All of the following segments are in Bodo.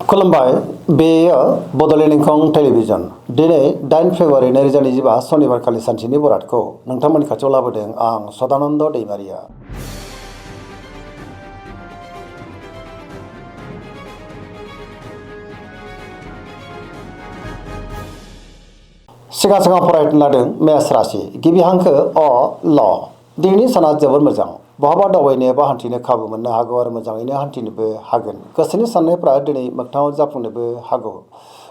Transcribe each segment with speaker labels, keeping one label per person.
Speaker 1: खुलुमबाय बेयो बड'लेण्ड इंखं टेलिभिजन दिनै 8 फेब्रुवारि 2025 सनिबारखालि सानसेनि बरादखौ नोंथांमोननि खाथियाव लाबोदों आं सदानन्द दैमारिया। सिगां फरायनो लादों मेष राशि गिबि हांखो अ ल दिनैनि साना जोबोर मोजां बहाबा दावबायनो एबा हान्थिनो खाबु मोननो हागौ आरो मोजाङैनो हान्थिनोबो हागोन। गोसोनि साननायफ्रा दिनै मोगथाङाव जाफुंनोबो हागौ।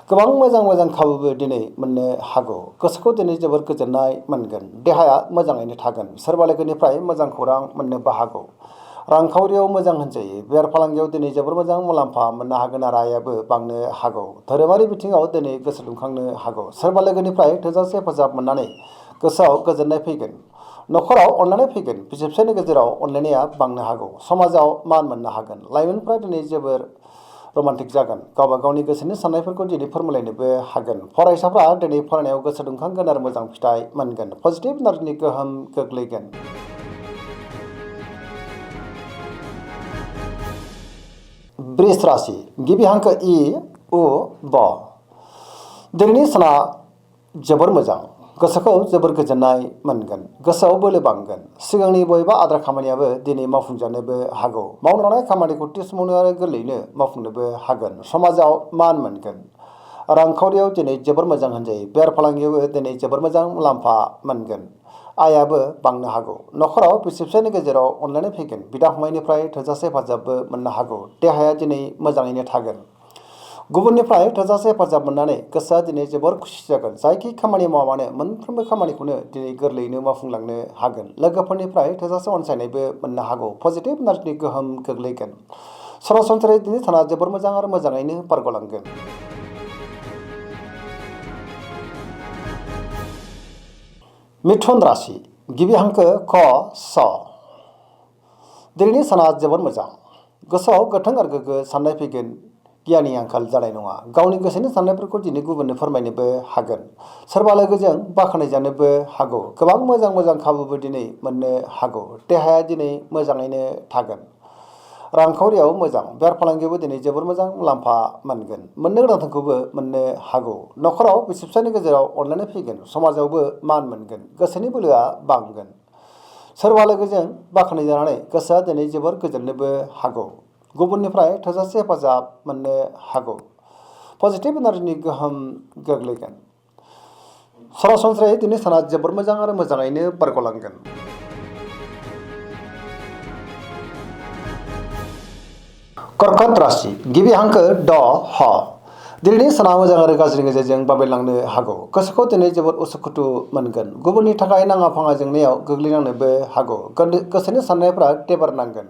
Speaker 1: गोबां मोजां खाबुबो दिनै मोननो हागौ। गोसोखौ दिनै जोबोर गोजोननाय मोनगोन। देहाया मोजाङैनो थागोन। सोरबा लोगोनिफ्राय मोजां खौरां मोननोबो हागौ। रांखावरियाव मोजां होनजायो। बेफार फालांगियाव दिनै जोबोर मोजां मुलाम्फा मोननो हागोन आरो आयाबो बांनो हागौ। धोरोमारि बिथिङाव दिनै गोसो दुंखांनो हागौ। सोरबा लोगोनिफ्राय थोजासे हेफाजाब मोननानै गोसोआव गोजोननाय फैगोन। न'खराव अनलायनाय फैगोन। बिसि फिसायनि गेजेराव अनलायनाया बांनो हागौ। समाजाव मान मोननो हागोन। लाइमोनफ्रा दिनै जोबोर रमान्टिक जागोन। गावबा गावनि गोसोनि साननायफोरखौ दिनै फोरमायलायनोबो हागोन। फरायसाफ्रा दिनै फरायनायाव गोसो दुंखांगोन आरो मोजां फिथाइ मोनगोन। पजिटिभ एनार्जिनि गोहोम गोग्लैगोन। वृष राशि गिबि हांखो इ उ ब दिनैनि साना जोबोर मोजां। गोसोखौ जोबोर गोजोननाय मोनगोन। गोसोआव बोलो बांगोन। सिगांनि बबेबा आद्रा खामानियाबो दिनै मावफुंजानोबो हागौ। मावनो लानाय खामानिखौ थि समावनो आरो गोरलैयैनो मावफुंनोबो हागोन। समाजाव मान मोनगोन। रांखावरियाव दिनै जोबोर मोजां होनजायो। बेफार फालांगियावबो दिनै जोबोर मोजां मुलाम्फा मोनगोन। आयाबो बांनो हागौ। न'खराव बिसि फिसायनि गेजेराव अनलायनाय फैगोन। बिदा फंबायनिफ्राय थोजासे हेफाजाबबो मोननो हागौ। देहाया दिनै मोजाङैनो थागोन। गुबुननिफ्राय थोजासे हेफाजाब मोननानै गोसोआ दिनै जोबोर खुसि जागोन। जायखि खामानि मावा मानो मोनफ्रोमबो खामानिखौनो दिनै गोरलैयैनो मावफुंलांनो हागोन। लोगोफोरनिफ्राय थोजासे अनसायनायबो मोननो हागौ। पजिटिभ एनार्जिनि गोहोम गोग्लैगोन। सरासनस्रायै दिनै साना जोबोर मोजां आरो मोजाङैनो बारग'लांगोन। मिथुन राशि गिबि हांखो क स दिनैनि साना जोबोर मोजां। गोसोआव गोथों आरो गोग्गो साननाय फैगोन। गियाननि आंखाल जानाय नङा। गावनि गोसोनि साननायफोरखौ दिनै गुबुननो फोरमायनोबो हागोन। सोरबा लोगोजों बाख्नायजानोबो हागौ। गोबां मोजां खाबुबो दिनै मोननो हागौ। देहाया दिनै मोजाङैनो थागोन। रांखावरियाव मोजां। बेफार फालांगियावबो दिनै जोबोर मोजां मुलाम्फा मोनगोन। मोननो गोनां धोनखौबो मोननो हागौ। न'खराव बिसि फिसायनि गेजेराव अनलायनाय फैगोन। समाजावबो मान मोनगोन। गोसोनि बोलोआ बांगोन। सोरबा लोगोजों बाख्नायजानानै गोसोआ दिनै जोबोर गोजोननोबो हागौ। गुबुननिफ्राय थोजासे हेफाजाब मोननो हागौ। पजिटिभ एनार्जिनि गोहोम गोग्लैगोन। सरासनस्रायै दिनै साना जोबोर मोजां आरो मोजाङैनो बारग'लांगोन। कर्कट राशि गिबि हांखो ड ह दिनैनि साना मोजां आरो गाज्रिनि गेजेरजों बाबेलांनो हागौ। गोसोखौ दिनै जोबोर उसुखुथु मोनगोन। गुबुननि थाखाय नाङा फाङा जेंनायाव गोग्लैनांनोबो हागौ। गोसोनि साननायफ्रा टेबार नांगोन।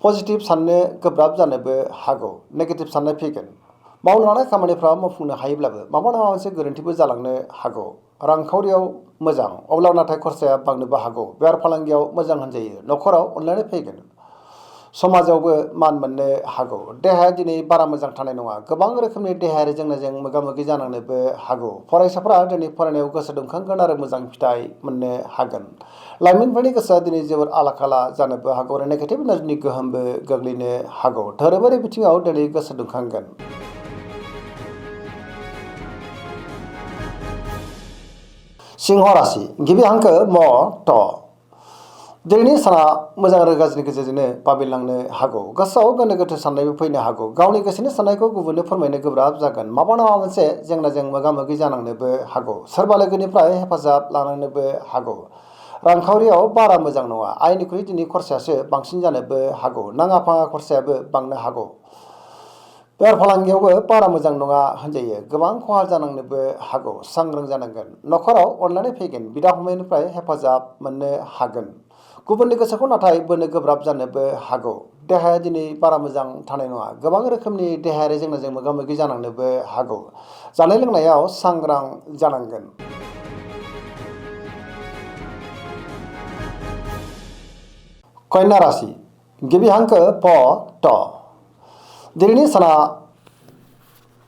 Speaker 1: पजिटिभ साननो गोब्राब जानोबो हागौ। नेगेटिभ साननाय फैगोन। मावनो लानाय खामानिफ्रा मावफुंनो हायोब्लाबो माबा नङा मोनसे गोरोन्थिबो जालांनो हागौ। रांखावरियाव मोजां अब्ला नाथाय खरसाया बांनोबो हागौ। बेफार फालांगियाव मोजां होनजायो। न'खराव अनलायनाय फैगोन। समाजावबो मान मोननो हागौ। देहाया दिनै बारा मोजां थानाय नङा। गोबां रोखोमनि देहायारि जेंनाजों मोगा मोगि जानांनोबो हागौ। फरायसाफ्रा दिनै फरायनायाव गोसो दुंखांगोन आरो मोजां फिथाइ मोननो हागोन। लाइमोनफोरनि गोसोआ दिनै जोबोर आला खाला जानोबो हागौ आरो नेगेटिभ एनार्जिनि गोहोमबो गोग्लैनो हागौ। धोरोमारि बिथिङाव दिनै गोसो दुंखांगोन। सिंह राशि गिबि हांखो म ट दिनैनि साना मोजां आरो गाज्रिनि गेजेरजोंनो बाबेलांनो हागौ। गोसोआव गोनो गोथो साननायबो फैनो हागौ। गावनि गोसोनि साननायखौ गुबुननो फोरमायनो गोब्राब जागोन। माबा नङा मोनसे जेंनाजों मोगा मोगि जानांनोबो हागौ। सोरबा लोगोनिफ्राय हेफाजाब लानांनोबो हागौ। रांखावरियाव बारा मोजां नङा। आयनिख्रुइ दिनै खरसायासो बांसिन जानोबो हागौ। नाङा फाङा खरसायाबो बांनो हागौ। बेफार फालांगियावबो बारा मोजां नङा होनजायो। गोबां खहा जानांनोबो हागौ। सांग्रां जानांगोन। न'खराव अनलायनाय फैगोन। बिदा फंबायनिफ्राय हेफाजाब मोननो हागोन। गुबुननि गोसोखौ नाथाय बोनो गोब्राब जानोबो हागौ। देहाया दिनै बारा मोजां थानाय नङा। गोबां रोखोमनि देहायारि जेंनाजों मोगा मोगि जानांनोबो हागौ। जानाय लोंनायाव सांग्रां जानांगोन। कन्या राशि गिबि हांखो प ट दिनैनि साना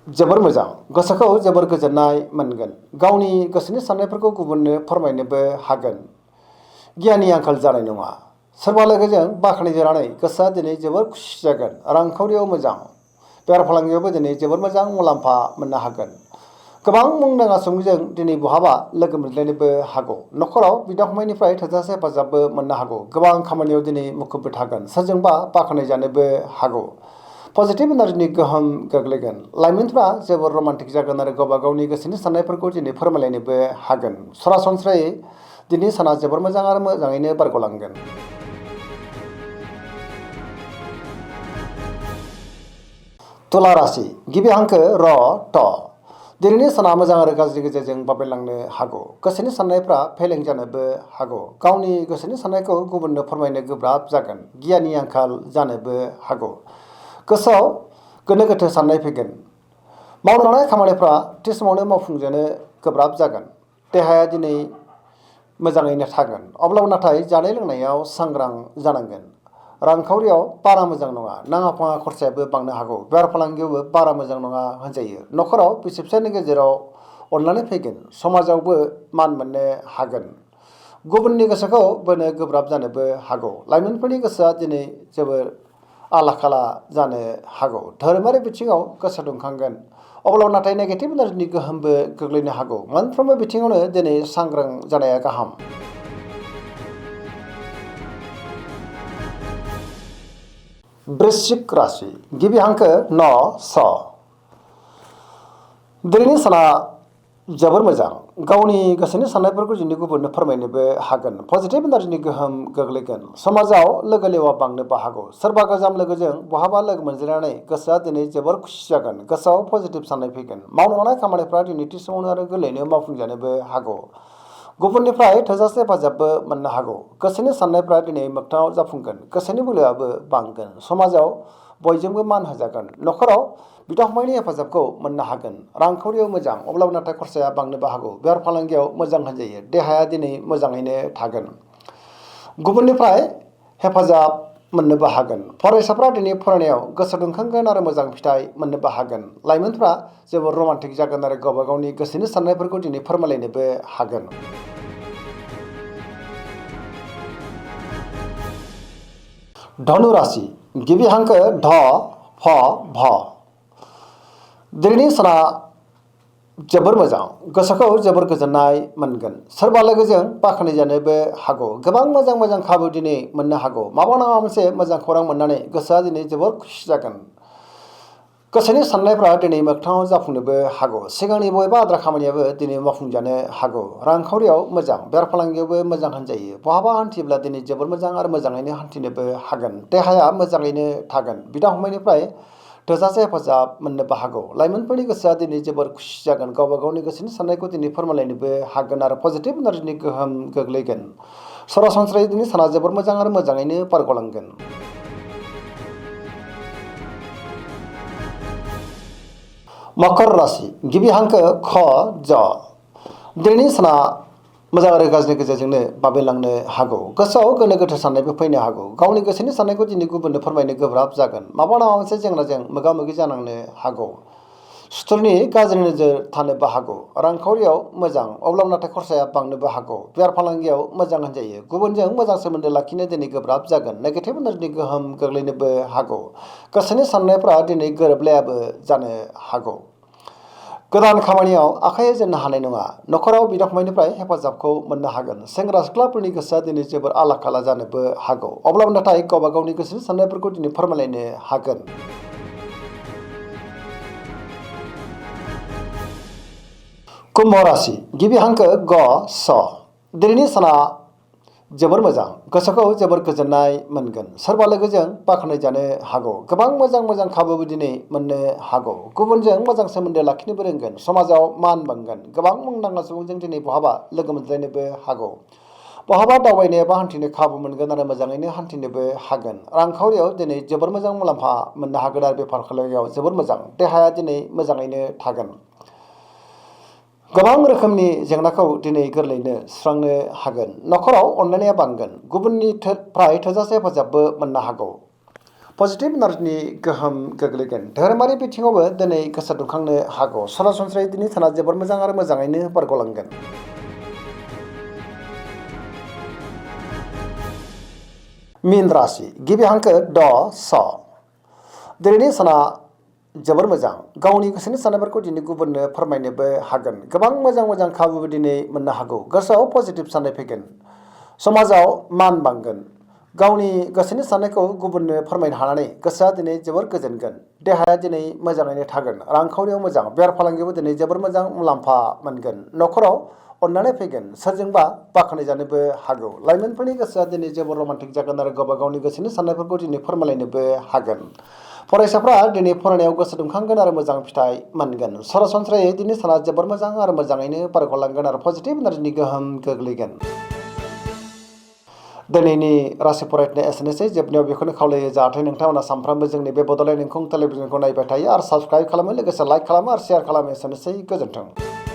Speaker 1: जोबोर मोजां। गोसोखौ जोबोर गोजोननाय मोनगोन। गावनि गोसोनि साननायफोरखौ गुबुननो फोरमायनोबो हागोन। गियाननि आंखाल जानाय नङा। सोरबा लोगोजों बाख्नायजानानै गोसोआ दिनै जोबोर खुसि जागोन। रांखावरियाव मोजां। बेफार फालांगियावबो दिनै जोबोर मोजां मुलाम्फा मोननो हागोन। गोबां मुंदांखा सुबुंजों दिनै बहाबा लोगो मोनज्लायनोबो हागौ। न'खराव बिदा फंबायनिफ्राय थोजासे हेफाजाबबो मोननो हागौ। गोबां खामानियाव दिनै मुखुबबो थागोन। सोरजोंबा बाख्नायजानोबो हागौ। पजिटिभ एनार्जिनि गोहोम गोग्लैगोन। लाइमोनफ्रा जोबोर रमान्टिक जागोन आरो गावबा गावनि गोसोनि साननायफोरखौ दिनै फोरमायलायनोबो हागोन। सरासनस्रायै दिनै साना जोबोर मोजां आरो मोजाङैनो बारग'लांगोन। तुला राशि गिबि हांखो र ट दिनैनि साना मोजां आरो गाज्रि गेजेरजों बाबेलांनो हागौ। गोसोनि साननायफ्रा फेलें जानोबो हागौ। गावनि गोसोनि साननायखौ गुबुननो फोरमायनो गोब्राब जागोन। गियाननि आंखाल जानोबो हागौ। गोसोआव गोनो गोथो साननाय फैगोन। मावनो लानाय खामानिफ्रा थि समावनो मावफुंजानो गोब्राब जागोन। देहाया दिनै मोजाङैनो थागोन। अब्लाबो नाथाय जानाय लोंनायाव सांग्रां जानांगोन। रांखावरियाव बारा मोजां नङा। नाङा फाङा खरसायाबो बांनो हागौ। बेफार फालांगियावबो बारा मोजां नङा होनजायो। न'खराव बिसि फिसायनि गेजेराव अनलायनाय फैगोन। समाजावबो मान मोननो हागोन। गुबुननि गोसोखौ बोनो गोब्राब जानोबो हागौ। लाइमोनफोरनि गोसोआ दिनै जोबोर आला खाला जानो हागौ। धोरोमारि बिथिङाव गोसो दुंखांगोन। अब्लाबो नाथाय नेगेटिभ एनार्जिनि गोहोमबो गोग्लैनो हागौ। मोनफ्रोमबो बिथिङावनो दिनै सांग्रां जानाया गाहाम। वृश्चिक राशि गिबि हांखो न स दिनैनि साना जोबोर मोजां। गावनि गोसोनि साननायफोरखौ दिनै गुबुननो फोरमायनोबो हागोन। पजिटिभ एनार्जिनि गोहोम गोग्लैगोन। समाजाव लोगो लेवा बांनोबो हागौ। सोरबा गोजाम लोगोजों बहाबा लोगो मोनज्लायनानै गोसोआ दिनै जोबोर खुसि जागोन। गोसोआव पजिटिभ साननाय फैगोन। मावनो लानाय खामानिफ्रा दिनै थि समावनो आरो गोरलैयैनो मावफुंजानोबो हागौ। गुबुननिफ्राय थोजासे हेफाजाबबो मोननो हागौ। गोसोनि साननायफ्रा दिनै मोगथाङाव जाफुंगोन। गोसोनि बोलोआबो बांगोन। समाजाव बयजोंबो मान होजागोन। न'खराव बिदा फंबायनि हेफाजाबखौ मोननो हागोन। रांखावरियाव मोजां। अब्लाबो नाथाय खरसाया बांनोबो हागौ। बेफार फालांगियाव मोजां होनजायो। देहाया दिनै मोजाङैनो थागोन। गुबुननिफ्राय हेफाजाब मोननोबो हागोन। फरायसाफ्रा दिनै फरायनायाव गोसो दुंखांगोन आरो मोजां फिथाइ मोननोबो हागोन। लाइमोनफ्रा जोबोर रमान्टिक जागोन आरो गावबा गावनि गोसोनि साननायफोरखौ दिनै फोरमायलायनोबो हागोन। धनु राशि गिबि हांखो ध फ भ दिनैनि साना जोबोर मोजां। गोसोखौ जोबोर गोजोननाय मोनगोन। सोरबा लोगोजों बाख्नायजानोबो हागौ। गोबां मोजां मोजां खाबु दिनै मोननो हागौ। माबा नङा मोनसे मोजां खौरां मोननानै गोसोआ दिनै जोबोर खुसि जागोन। गोसोनि साननायफ्रा दिनै मोगथाङाव जाफुंनोबो हागौ। सिगांनि बबेबा आद्रा खामानियाबो दिनै मावफुंजानो हागौ। रांखावरियाव मोजां। बेफार फालांगियावबो मोजां होनजायो। बहाबा हान्थियोब्ला दिनै जोबोर मोजां आरो मोजाङैनो हान्थिनोबो हागोन। देहाया मोजाङैनो थागोन। बिदा फंबायनिफ्राय थोजासे हेफाजाब मोननोबो हागौ। लाइमोनफोरनि गोसोआ दिनै जोबोर खुसि जागोन। गावबा गावनि गोसोनि साननायखौ दिनै फोरमायलायनोबो हागोन आरो पजिटिभ एनार्जिनि गोहोम गोग्लैगोन। सरासनस्रायै दिनै साना जोबोर मोजां आरो मोजाङैनो बारग'लांगोन। मकर राशि गिबि हांखो ख ज दिनैनि साना मोजां आरो गाज्रि गेजेरजोंनो बाबेलांनो हागौ। गोसोआव गोनो गोथो साननायबो फैनो हागौ। गावनि गोसोनि साननायखौ दिनै गुबुननो फोरमायनो गोब्राब जागोन। माबा नङा मोनसे जेंनाजों मोगा मोगि जानांनो हागौ। सुथुरनि गाज्रि नोजोर थानोबो हागौ। रांखावरियाव मोजां। अब्लाबो नाथाय खरसाया बांनोबो हागौ। बेफार फालांगियाव मोजां होनजायो। गुबुनजों मोजां सोमोन्दो लाखिनो दिनै गोब्राब जागोन। नेगेटिभ एनार्जिनि गोहोम गोग्लैनोबो हागौ। गोसोनि साननायफ्रा दिनै गोरोबलायाबो जानो हागौ। गोदान खामानियाव आखाइ होजेननो हानाय नङा। न'खराव बिदा फंबायनिफ्राय हेफाजाबखौ मोननो हागोन। सेंग्रा सिख्लाफोरनि गोसोआ दिनै जोबोर आला खाला जानोबो हागौ। अब्लाबो नाथाय गावबा गावनि गोसोनि साननायफोरखौ दिनै फोरमायलायनो हागोन। कुम्भ राशि गिबि हांखो ग स दिनैनि साना जोबोर मोजां। गोसोखौ जोबोर गोजोननाय मोनगोन। सोरबा लोगोजों बाख्नायजानो हागौ। गोबां मोजां मोजां खाबुबो दिनै मोननो हागौ। गुबुनजों मोजां सोमोन्दो लाखिनोबो रोंगोन। समाजाव मान बांगोन। गोबां मुंदांखा सुबुंजों दिनै बहाबा लोगो मोनज्लायनोबो हागौ। बहाबा दावबायनो एबा हान्थिनो खाबु मोनगोन आरो मोजाङैनो हान्थिनोबो हागोन। रांखावरियाव दिनै जोबोर मोजां मुलाम्फा मोननो हागोन आरो बेफार फालांगियाव जोबोर मोजां। देहाया दिनै मोजाङैनो थागोन। गोबां रोखोमनि जेंनाखौ दिनै गोरलैयैनो सुस्रांनो हागोन। न'खराव अनलायनाया बांगोन। गुबुननिफ्राय थोजासे हेफाजाबबो मोननो हागौ। पजिटिभ एनार्जिनि गोहोम गोग्लैगोन। धोरोमारि बिथिङावबो दिनै गोसो दुंखांनो हागौ। सरासनस्रायै दिनै साना जोबोर मोजां आरो मोजाङैनो बारग'लांगोन। मीन राशि गिबि हांखो ड स दिनैनि साना जोबोर मोजां गावनि गोसोनि साननायफोरखौ दिनै गुबुननो फोरमायनोबो हागोन गोबां मोजां खाबुबो दिनै मोननो हागौ गोसोआव पजिटिभ साननाय फैगोन समाजाव मान बांगोन गावनि गोसोनि साननायखौ गुबुननो फोरमायनो हानानै गोसोआ दिनै जोबोर गोजोनगोन देहाया दिनै मोजाङैनो थागोन रांखावरियाव मोजां बेफार फालांगियावबो दिनै जोबोर मोजां मुलाम्फा मोनगोन न'खराव अननानै फैगोन सोरजोंबा बाख्नायजानोबो हागौ लाइमोनफोरनि गोसोआ दिनै जोबोर रमान्टिक जागोन आरो गावबा गावनि गोसोनि साननायफोरखौ दिनै फोरमायलायनोबो हागोन फरायसाफ्रा दिनै फरायनायाव गोसो दुंखांगोन आरो मोजां फिथाइ मोनगोन सरासनस्रायै दिनै साना जोबोर मोजां आरो मोजाङैनो बारग'लांगोन आरो पजिटिभ एनार्जिनि गोहोम गोग्लैगोन दिनैनि राशि फरायनाया एसेनोसै जोबनायाव बेखौनो खावलायो जाहाथे नोंथांमोना सानफ्रामबो जोंनि बे बड'लेण्ड इंखं टेलिभिजनखौ नायबाय थायो आरो साबस्क्राइब खालामो लोगोसे लाइक खालामो आरो शेयार खालामो एसेनोसै गोजोन्थों